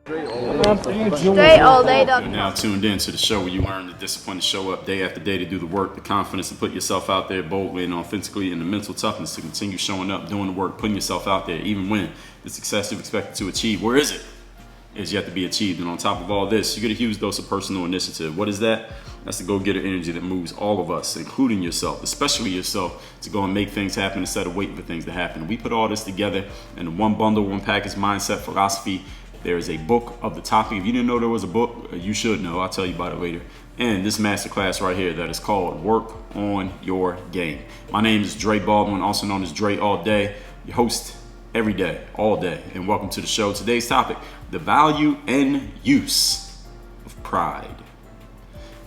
Straight all day. You're now tuned in to the show where you learn the discipline to show up day after day, to do the work, the confidence to put yourself out there boldly and authentically, and the mental toughness to continue showing up, doing the work, putting yourself out there, even when the success you've expected to achieve, where is it? Is yet to be achieved. And on top of all this, you get a huge dose of personal initiative. What is that? That's the go-getter energy that moves all of us, including yourself, especially yourself, to go and make things happen instead of waiting for things to happen. We put all this together in one bundle, one package mindset philosophy. There is a book of the topic. If you didn't know there was a book, you should know. I'll tell you about it later. And this masterclass right here that is called Work on Your Game. My name is Dre Baldwin, also known as Dre All Day, your host every day, all day. And welcome to the show. Today's topic, the value and use of pride.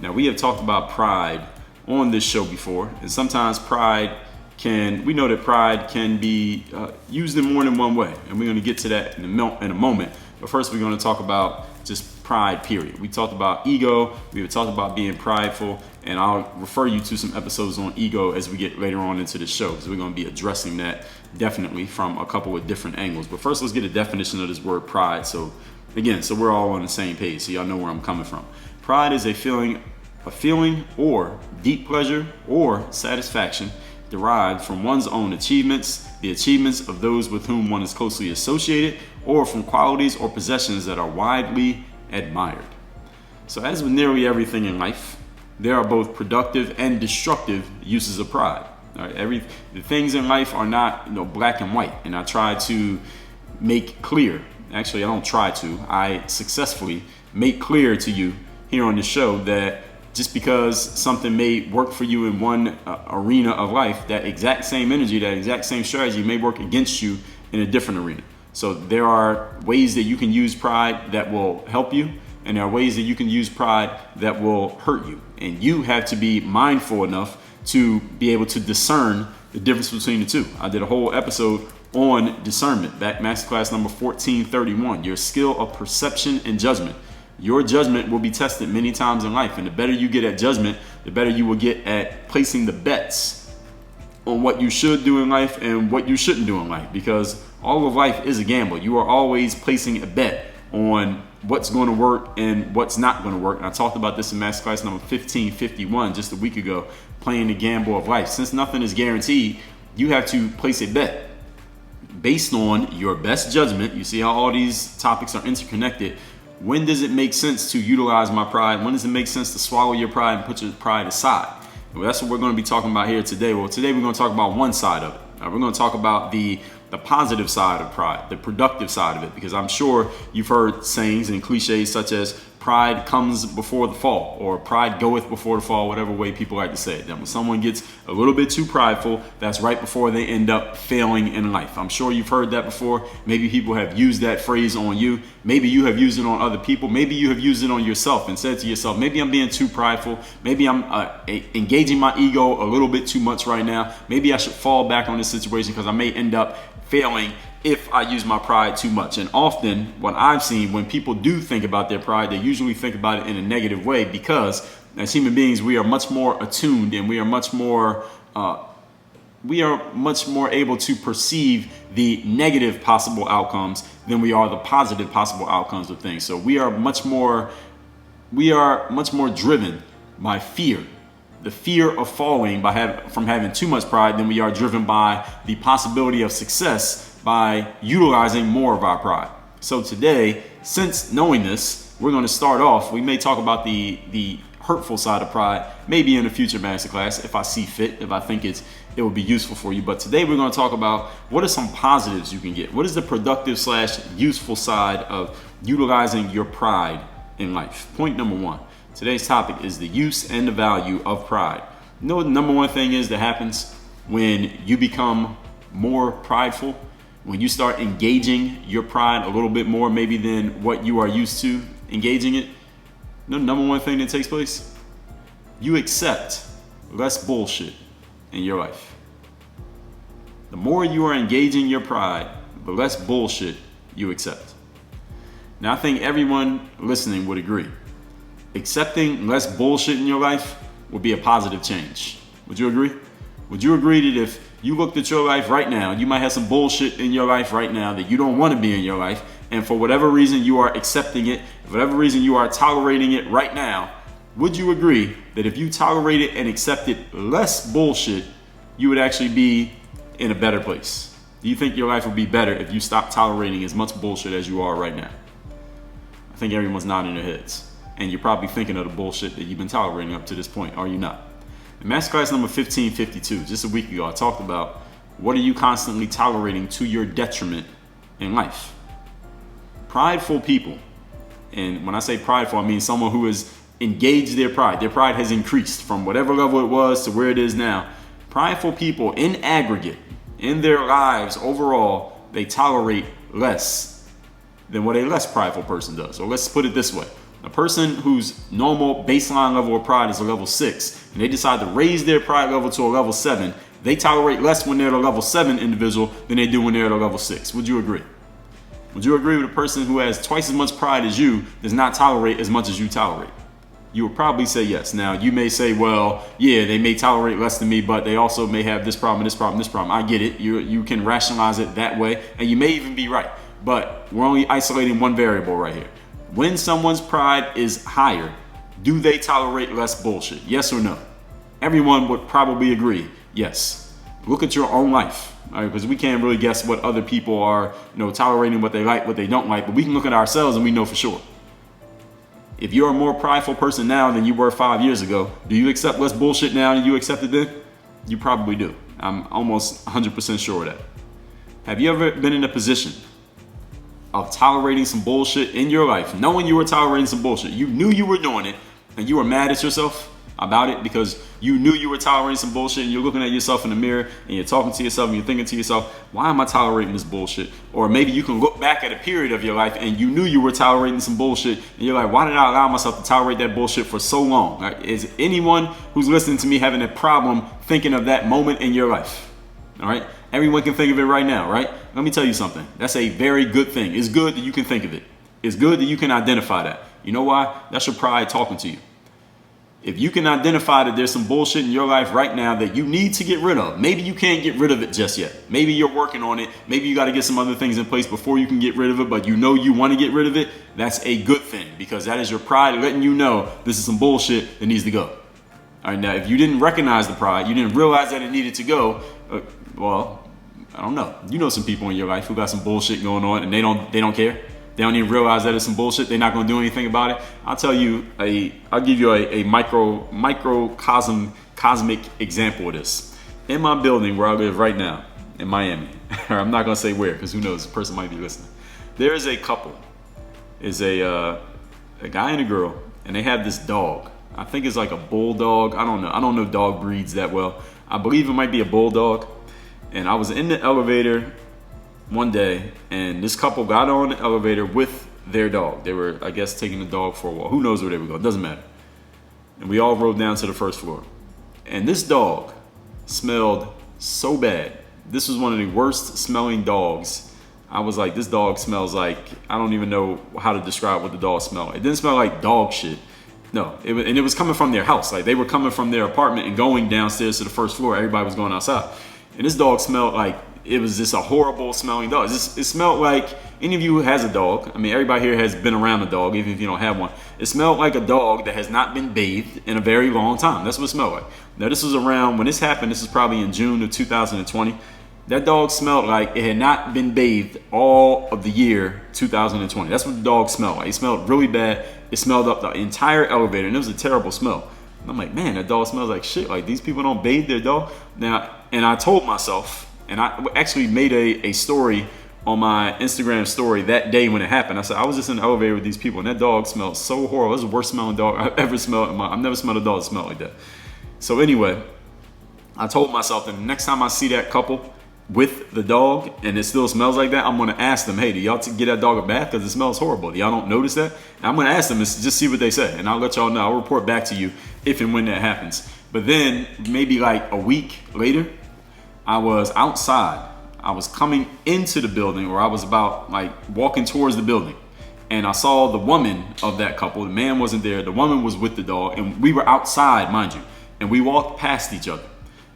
Now, we have talked about pride on this show before, and sometimes we know that pride can be used in more than one way, and we're going to get to that in a moment. But first, we're going to talk about just pride, period. We talked about ego, we talked about being prideful, and I'll refer you to some episodes on ego as we get later on into the show, because we're going to be addressing that definitely from a couple of different angles. But first, let's get a definition of this word pride. So we're all on the same page, so y'all know where I'm coming from. Pride is a feeling or deep pleasure or satisfaction derived from one's own achievements, the achievements of those with whom one is closely associated, or from qualities or possessions that are widely admired. So as with nearly everything in life, there are both productive and destructive uses of pride. All right, the things in life are not black and white, and I try to make clear. Actually, I don't try to. I successfully make clear to you here on the show that just because something may work for you in one arena of life, that exact same energy, that exact same strategy may work against you in a different arena. So there are ways that you can use pride that will help you, and there are ways that you can use pride that will hurt you. And you have to be mindful enough to be able to discern the difference between the two. I did a whole episode on discernment, back masterclass number 1431, your skill of perception and judgment. Your judgment will be tested many times in life, and the better you get at judgment, the better you will get at placing the bets on what you should do in life and what you shouldn't do in life, because all of life is a gamble. You are always placing a bet on what's going to work and what's not going to work. And I talked about this in masterclass number 1551 just a week ago, playing the gamble of life. Since nothing is guaranteed, you have to place a bet based on your best judgment. You see how all these topics are interconnected. When does it make sense to utilize my pride? When does it make sense to swallow your pride and put your pride aside? Well, that's what we're going to be talking about here today. Well, today we're going to talk about one side of it. We're going to talk about the positive side of pride, the productive side of it, because I'm sure you've heard sayings and cliches such as pride comes before the fall, or pride goeth before the fall, whatever way people like to say it. That when someone gets a little bit too prideful, that's right before they end up failing in life. I'm sure you've heard that before. Maybe people have used that phrase on you. Maybe you have used it on other people. Maybe you have used it on yourself and said to yourself, maybe I'm being too prideful. Maybe I'm engaging my ego a little bit too much right now. Maybe I should fall back on this situation because I may end up failing if I use my pride too much. And often what I've seen, when people do think about their pride, they usually think about it in a negative way, because as human beings, we are much more attuned, and we are much more able to perceive the negative possible outcomes than we are the positive possible outcomes of things. So we are much more driven by fear. The fear of falling from having too much pride, than we are driven by the possibility of success by utilizing more of our pride. So today, since knowing this, we're going to start off. We may talk about the hurtful side of pride, maybe in a future masterclass if I see fit, if I think it will be useful for you. But today we're going to talk about what are some positives you can get. What is the productive / useful side of utilizing your pride in life? Point number one. Today's topic is the use and the value of pride. You know what the number one thing is that happens when you become more prideful? When you start engaging your pride a little bit more maybe than what you are used to engaging it, the number one thing that takes place, you accept less bullshit in your life. The more you are engaging your pride, the less bullshit you accept. Now, I think everyone listening would agree. Accepting less bullshit in your life would be a positive change. Would you agree? Would you agree that if you looked at your life right now, you might have some bullshit in your life right now that you don't want to be in your life, and for whatever reason you are accepting it, for whatever reason you are tolerating it right now, would you agree that if you tolerated and accepted less bullshit, you would actually be in a better place? Do you think your life would be better if you stopped tolerating as much bullshit as you are right now? I think everyone's nodding their heads. And you're probably thinking of the bullshit that you've been tolerating up to this point, are you not? In masterclass number 1552, just a week ago, I talked about what are you constantly tolerating to your detriment in life? Prideful people, and when I say prideful, I mean someone who has engaged their pride. Their pride has increased from whatever level it was to where it is now. Prideful people in aggregate, in their lives overall, they tolerate less than what a less prideful person does. Or let's put it this way. A person whose normal baseline level of pride is a level 6, and they decide to raise their pride level to a level 7, they tolerate less when they're at a level 7 individual than they do when they're at a level 6. Would you agree? Would you agree with a person who has twice as much pride as you does not tolerate as much as you tolerate? You would probably say yes. Now, you may say, well, yeah, they may tolerate less than me, but they also may have this problem, this problem, this problem. I get it. You can rationalize it that way, and you may even be right. But we're only isolating one variable right here. When someone's pride is higher, do they tolerate less bullshit? Yes or no? Everyone would probably agree, yes. Look at your own life, all right? Because we can't really guess what other people are, tolerating, what they like, what they don't like, but we can look at ourselves and we know for sure. If you're a more prideful person now than you were 5 years ago, do you accept less bullshit now than you accepted then? You probably do. I'm almost 100% sure of that. Have you ever been in a position of tolerating some bullshit in your life, knowing you were tolerating some bullshit? You knew you were doing it and you were mad at yourself about it because you knew you were tolerating some bullshit, and you're looking at yourself in the mirror and you're talking to yourself and you're thinking to yourself, why am I tolerating this bullshit? Or maybe you can look back at a period of your life and you knew you were tolerating some bullshit and you're like, why did I allow myself to tolerate that bullshit for so long? Like, is anyone who's listening to me having a problem thinking of that moment in your life? All right? Everyone can think of it right now, right? Let me tell you something. That's a very good thing. It's good that you can think of it. It's good that you can identify that. You know why? That's your pride talking to you. If you can identify that there's some bullshit in your life right now that you need to get rid of, maybe you can't get rid of it just yet. Maybe you're working on it. Maybe you got to get some other things in place before you can get rid of it, but you know you want to get rid of it. That's a good thing because that is your pride letting you know this is some bullshit that needs to go. All right, now if you didn't recognize the pride, you didn't realize that it needed to go, well, I don't know. You know some people in your life who got some bullshit going on and they don't care. They don't even realize that it's some bullshit. They're not going to do anything about it. I'll give you a cosmic example of this. In my building where I live right now in Miami, I'm not going to say where because who knows, the person might be listening. There is a couple, is a guy and a girl, and they have this dog. I think it's like a bulldog. I don't know dog breeds that well. I believe it might be a bulldog. And I was in the elevator one day, and this couple got on the elevator with their dog. They were, I guess, taking the dog for a walk. Who knows where they were going? Doesn't matter. And we all rode down to the first floor. And this dog smelled so bad. This was one of the worst smelling dogs. I was like, this dog smells like, I don't even know how to describe what the dog smelled. It didn't smell like dog shit. No, and it was coming from their house. Like they were coming from their apartment and going downstairs to the first floor. Everybody was going outside. And this dog smelled like, it was just a horrible smelling dog. It smelled like, any of you who has a dog, I mean, everybody here has been around a dog, even if you don't have one. It smelled like a dog that has not been bathed in a very long time. That's what it smelled like. Now, this was around, when this happened, this was probably in June of 2020. That dog smelled like it had not been bathed all of the year 2020. That's what the dog smelled like. It smelled really bad. It smelled up the entire elevator, and it was a terrible smell. And I'm like, man, that dog smells like shit. Like, these people don't bathe their dog. Now, and I told myself, and I actually made a story on my Instagram story that day when it happened. I said, I was just in the elevator with these people, and that dog smelled so horrible. It was the worst smelling dog I've ever smelled. I've never smelled a dog that smelled like that. So anyway, I told myself that the next time I see that couple with the dog and it still smells like that, I'm going to ask them, hey, do y'all get that dog a bath because it smells horrible? Do y'all don't notice that? And I'm going to ask them and just see what they say, and I'll let y'all know. I'll report back to you if and when that happens. But then maybe like a week later, I was outside. I was coming into the building, or I was about like walking towards the building, and I saw the woman of that couple. The man wasn't there. The woman was with the dog, and we were outside, mind you, and we walked past each other.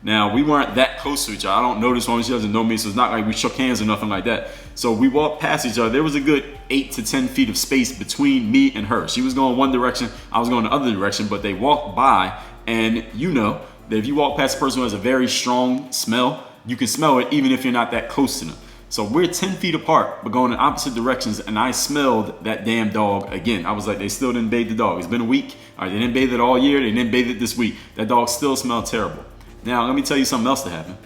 Now, we weren't that close to each other. I don't know this woman. She doesn't know me, so it's not like we shook hands or nothing like that. So we walked past each other. There was a good 8 to 10 feet of space between me and her. She was going one direction. I was going the other direction, but they walked by, and you know that if you walk past a person who has a very strong smell, you can smell it even if you're not that close to them. So we're 10 feet apart, but going in opposite directions, and I smelled that damn dog again. I was like, they still didn't bathe the dog. It's been a week. All right, they didn't bathe it all year. They didn't bathe it this week. That dog still smelled terrible. Now, let me tell you something else that happened.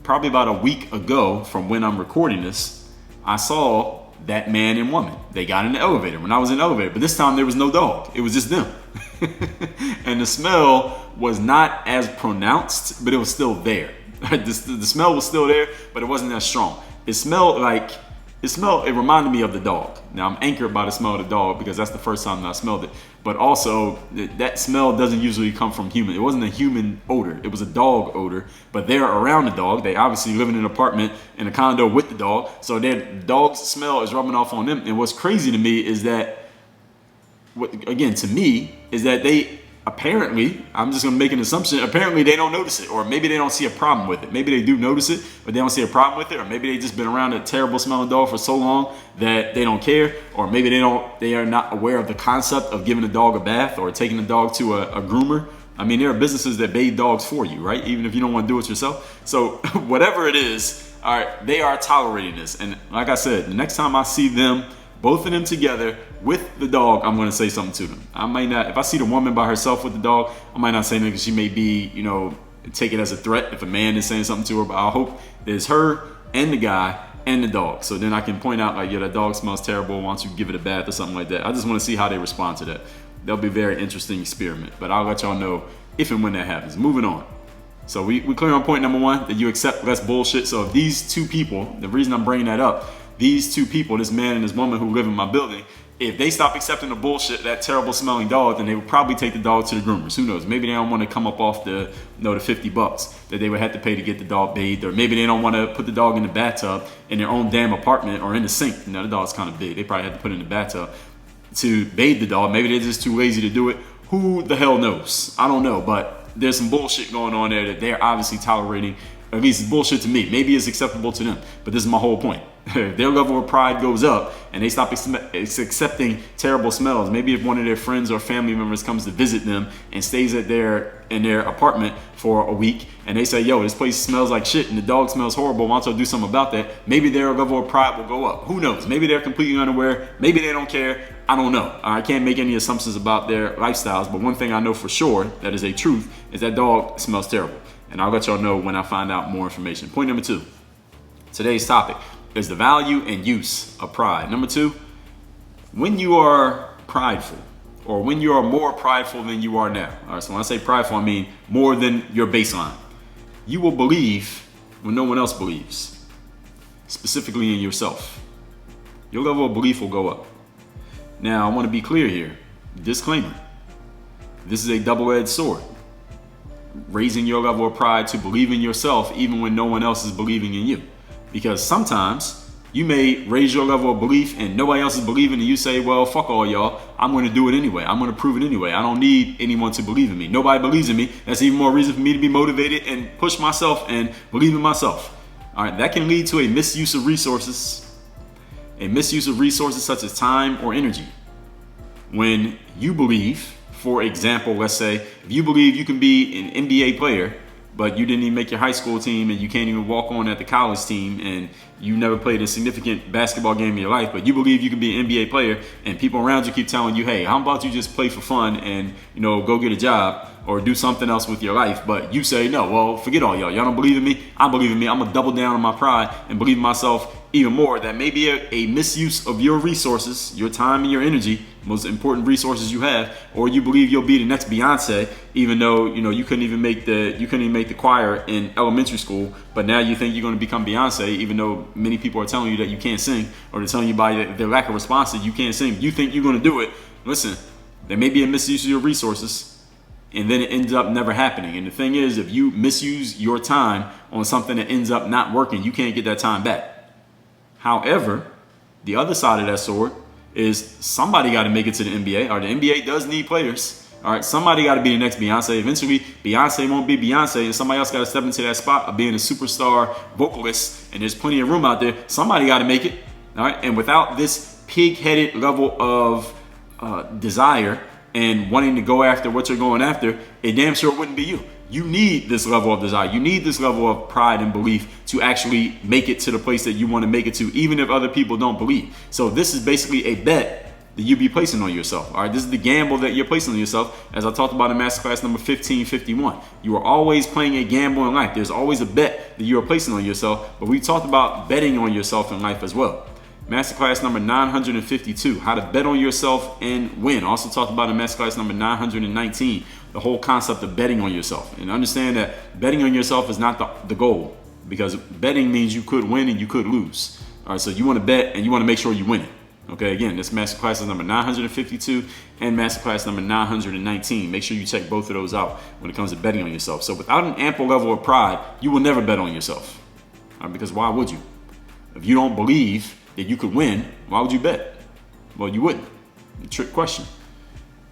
Probably about a week ago from when I'm recording this, I saw that man and woman. They got in the elevator when I was in the elevator, but this time there was no dog. It was just them. And the smell was not as pronounced, but it was still there. The smell was still there, but it wasn't as strong. It reminded me of the dog. Now, I'm anchored by the smell of the dog because that's the first time that I smelled it. But also, that smell doesn't usually come from human. It wasn't a human odor. It was a dog odor. But they're around the dog. They obviously live in an apartment in a condo with the dog. So their dog's smell is rubbing off on them. And what's crazy to me is that, they apparently, I'm just going to make an assumption, apparently they don't notice it, or maybe they don't see a problem with it. Maybe they do notice it, but they don't see a problem with it, or maybe they just been around a terrible smelling dog for so long that they don't care, or maybe they are not aware of the concept of giving a dog a bath or taking a dog to a groomer. I mean, there are businesses that bathe dogs for you, right? Even if you don't want to do it yourself. So whatever it is, all right, they are tolerating this. And like I said, the next time I see them, both of them together with the dog, I'm going to say something to them. I might not, if I see the woman by herself with the dog, I might not say anything because she may be, take it as a threat if a man is saying something to her. But I hope there's her and the guy and the dog. So then I can point out like, that dog smells terrible. Why don't you give it a bath or something like that? I just want to see how they respond to that. That'll be a very interesting experiment. But I'll let y'all know if and when that happens. Moving on. So we clear on point number one, that you accept less bullshit. So if these two people, the reason I'm bringing that up, these two people, this man and this woman who live in my building, if they stop accepting the bullshit, that terrible smelling dog, then they would probably take the dog to the groomers. Who knows? Maybe they don't want to come up off the $50 that they would have to pay to get the dog bathed, or maybe they don't want to put the dog in the bathtub in their own damn apartment or in the sink. The dog's kind of big. They probably have to put it in the bathtub to bathe the dog. Maybe they're just too lazy to do it. Who the hell knows? I don't know, but there's some bullshit going on there that they're obviously tolerating. At least it's bullshit to me. Maybe it's acceptable to them, but this is my whole point. Their level of pride goes up and they stop accepting terrible smells. Maybe if one of their friends or family members comes to visit them and stays in their apartment for a week, and they say, yo, this place smells like shit and the dog smells horrible, why don't you do something about that? Maybe their level of pride will go up. Who knows? Maybe they're completely unaware. Maybe they don't care. I don't know. I can't make any assumptions about their lifestyles, but one thing I know for sure that is a truth is that dog smells terrible. And I'll let y'all know when I find out more information. Point number two, today's topic is the value and use of pride. Number two, when you are prideful, or when you are more prideful than you are now. All right, so when I say prideful, I mean more than your baseline. You will believe when no one else believes, specifically in yourself. Your level of belief will go up. Now, I want to be clear here. Disclaimer. This is a double-edged sword. Raising your level of pride to believe in yourself even when no one else is believing in you. Because sometimes you may raise your level of belief and nobody else is believing, and you say, well, fuck all y'all. I'm going to do it anyway. I'm going to prove it anyway. I don't need anyone to believe in me. Nobody believes in me. That's even more reason for me to be motivated and push myself and believe in myself. All right, that can lead to a misuse of resources. A misuse of resources such as time or energy. When you believe, for example, let's say, if you believe you can be an NBA player, but you didn't even make your high school team and you can't even walk on at the college team and you never played a significant basketball game in your life, but you believe you can be an NBA player and people around you keep telling you, hey, how about you just play for fun and, go get a job or do something else with your life, but you say, no, well, forget all y'all. Y'all don't believe in me. I believe in me. I'm going to double down on my pride and believe in myself even more. That may be a misuse of your resources, your time and your energy, most important resources you have, or you believe you'll be the next Beyonce, even though, you couldn't even make the choir in elementary school, but now you think you're going to become Beyonce, even though many people are telling you that you can't sing, or they're telling you by their lack of response that you can't sing. You think you're going to do it. Listen, there may be a misuse of your resources, and then it ends up never happening. And the thing is, if you misuse your time on something that ends up not working, you can't get that time back. However, the other side of that sword is somebody got to make it to the NBA, or the NBA does need players. All right, somebody got to be the next Beyonce. Eventually, Beyonce won't be Beyonce, and somebody else got to step into that spot of being a superstar vocalist. And there's plenty of room out there. Somebody got to make it. All right, and without this pig-headed level of desire and wanting to go after what you're going after, it damn sure wouldn't be you. You need this level of desire. You need this level of pride and belief to actually make it to the place that you want to make it to, even if other people don't believe. So this is basically a bet that you be placing on yourself. All right, this is the gamble that you're placing on yourself, as I talked about in masterclass number 1551. You are always playing a gamble in life. There's always a bet that you are placing on yourself, but we talked about betting on yourself in life as well. Masterclass number 952, how to bet on yourself and win. Also talked about in masterclass number 919, the whole concept of betting on yourself. And understand that betting on yourself is not the goal, because betting means you could win and you could lose. All right, so you want to bet and you want to make sure you win it. Okay, again, this masterclass is number 952 and masterclass number 919. Make sure you check both of those out when it comes to betting on yourself. So without an ample level of pride, you will never bet on yourself. All right, because why would you? If you don't believe that you could win, why would you bet? Well, you wouldn't. A trick question.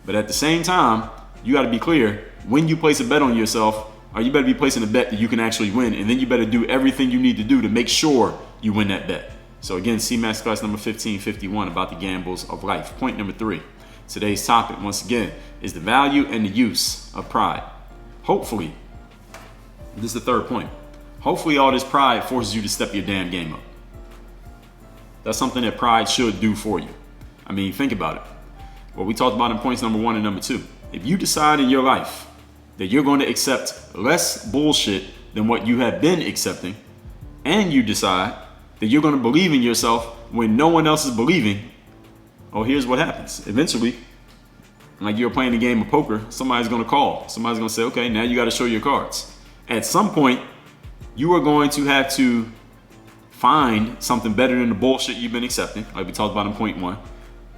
But at the same time, you got to be clear, when you place a bet on yourself, or you better be placing a bet that you can actually win, and then you better do everything you need to do to make sure you win that bet. So again, see masterclass number 1551 about the gambles of life. Point number 3. Today's topic, once again, is the value and the use of pride. Hopefully, this is the third point. Hopefully all this pride forces you to step your damn game up. That's something that pride should do for you. I mean, think about it. What we talked about in points number 1 and number 2. If you decide in your life that you're going to accept less bullshit than what you have been accepting, and you decide that you're going to believe in yourself when no one else is believing, oh, here's what happens. Eventually, like you're playing a game of poker, somebody's going to call. Somebody's going to say, okay, now you got to show your cards. At some point, you are going to have to find something better than the bullshit you've been accepting, like we talked about in point 1.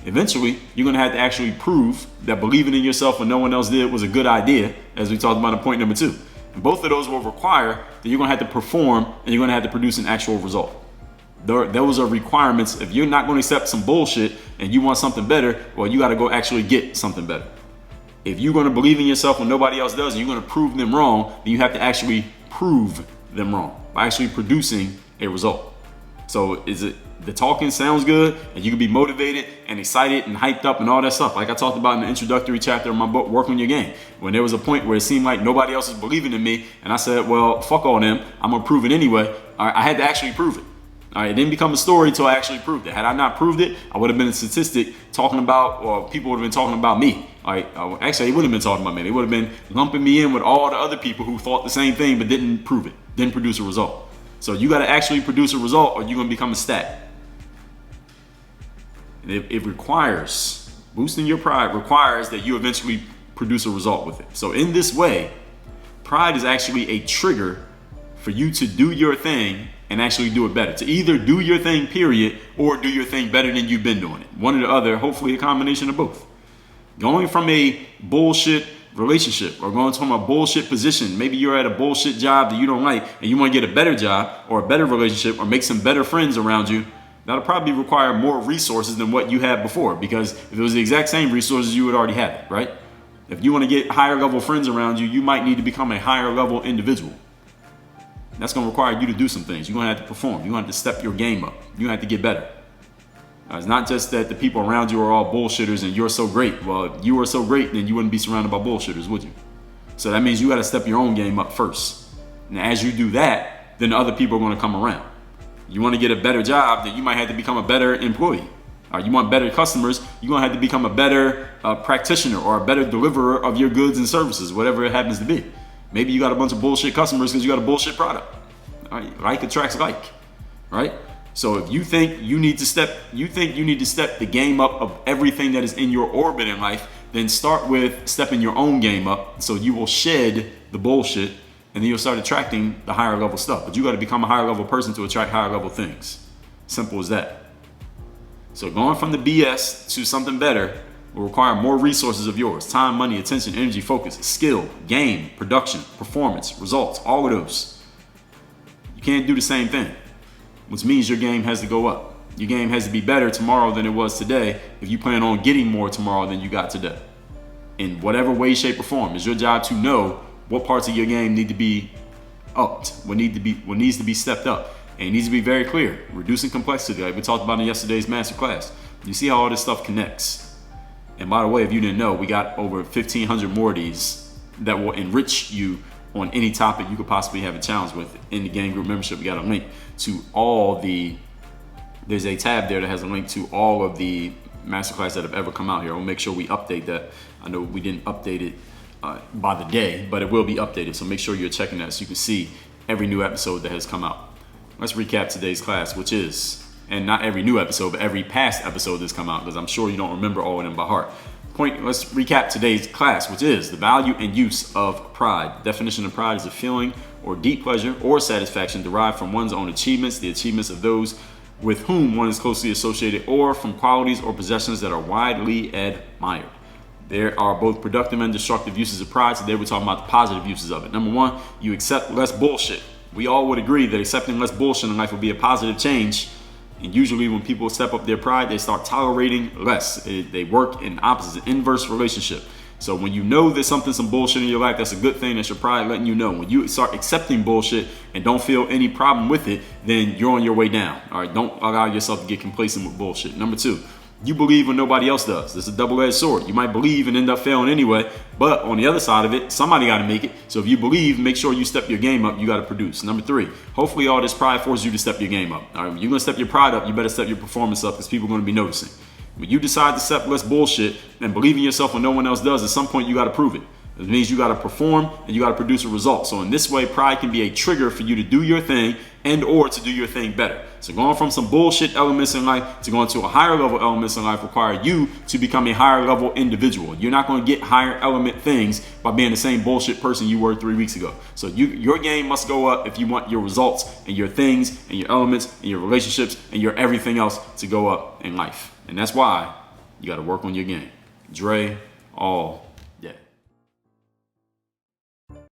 Eventually, you're going to have to actually prove that believing in yourself when no one else did was a good idea, as we talked about in point number 2. And both of those will require that you're going to have to perform and you're going to have to produce an actual result. Those are requirements. If you're not going to accept some bullshit and you want something better, well, you got to go actually get something better. If you're going to believe in yourself when nobody else does and you're going to prove them wrong, then you have to actually prove them wrong by actually producing a result. So is it the talking sounds good and you can be motivated and excited and hyped up and all that stuff, like I talked about in the introductory chapter of my book, Work on Your Game, when there was a point where it seemed like nobody else was believing in me, and I said, well, fuck all them, I'm gonna prove it anyway. All right, I had to actually prove it. All right, it didn't become a story until I actually proved it. Had I not proved it, I would have been a statistic talking about, or people would have been talking about me. All right, actually, they wouldn't have been talking about me. They would have been lumping me in with all the other people who thought the same thing but didn't prove it, didn't produce a result. So you got to actually produce a result or you're going to become a stat. And it requires, boosting your pride requires that you eventually produce a result with it. So in this way, pride is actually a trigger for you to do your thing and actually do it better. To either do your thing, period, or do your thing better than you've been doing it. One or the other, hopefully a combination of both. Going from a bullshit relationship or going from a bullshit position, maybe you're at a bullshit job that you don't like and you want to get a better job or a better relationship or make some better friends around you, that'll probably require more resources than what you had before, because if it was the exact same resources, you would already have it, right? If you want to get higher level friends around you, you might need to become a higher level individual. That's going to require you to do some things. You're going to have to perform. You're going to have to step your game up. You're going to have to get better. It's not just that the people around you are all bullshitters and you're so great. Well, if you were so great, then you wouldn't be surrounded by bullshitters, would you? So that means you got to step your own game up first. And as you do that, then other people are going to come around. You want to get a better job, then you might have to become a better employee. You want better customers, you're going to have to become a better practitioner or a better deliverer of your goods and services, whatever it happens to be. Maybe you got a bunch of bullshit customers because you got a bullshit product. All right? Like attracts like, right? So if you think you need to step the game up of everything that is in your orbit in life, then start with stepping your own game up. So you will shed the bullshit and then you'll start attracting the higher level stuff. But you got to become a higher level person to attract higher level things. Simple as that. So going from the BS to something better will require more resources of yours: time, money, attention, energy, focus, skill, game, production, performance, results, all of those. You can't do the same thing, which means your game has to go up. Your game has to be better tomorrow than it was today if you plan on getting more tomorrow than you got today. in whatever way, shape, or form. It's your job to know what parts of your game need to be upped, what needs to be stepped up. And it needs to be very clear. Reducing complexity, like we talked about in yesterday's masterclass. You see how all this stuff connects. And by the way, if you didn't know, we got over 1,500 more of these that will enrich you on any topic you could possibly have a challenge with. In the gang group membership, we got a link to there's a tab there that has a link to all of the masterclass that have ever come out here. We'll make sure we update that. I know we didn't update it by the day, but it will be updated. So make sure you're checking that so you can see every new episode that has come out. Let's recap today's class, which is, and not every new episode, but every past episode that's come out, because I'm sure you don't remember all of them by heart. Let's recap today's class, which is the value and use of pride. Definition of pride is a feeling or deep pleasure or satisfaction derived from one's own achievements, the achievements of those with whom one is closely associated, or from qualities or possessions that are widely admired. There are both productive and destructive uses of pride. Today we're talking about the positive uses of it. Number one, you accept less bullshit. We all would agree that accepting less bullshit in life will be a positive change. And usually when people step up their pride, they start tolerating less. They work in opposite, inverse relationship. So when you know there's some bullshit in your life, that's a good thing. That's your pride letting you know. When you start accepting bullshit and don't feel any problem with it, then you're on your way down. All right, don't allow yourself to get complacent with bullshit. Number two, you believe when nobody else does. This is a double-edged sword. You might believe and end up failing anyway, but on the other side of it, somebody got to make it. So if you believe, make sure you step your game up. You got to produce. Number three, hopefully all this pride forces you to step your game up. All right, when you're going to step your pride up, you better step your performance up because people are going to be noticing. When you decide to accept less bullshit and believe in yourself when no one else does, at some point you got to prove it. It means you got to perform and you got to produce a result. So in this way, pride can be a trigger for you to do your thing and or to do your thing better. So going from some bullshit elements in life to going to a higher level elements in life require you to become a higher level individual. You're not going to get higher element things by being the same bullshit person you were 3 weeks ago. So your game must go up if you want your results and your things and your elements and your relationships and your everything else to go up in life. And that's why you got to work on your game. Dre, all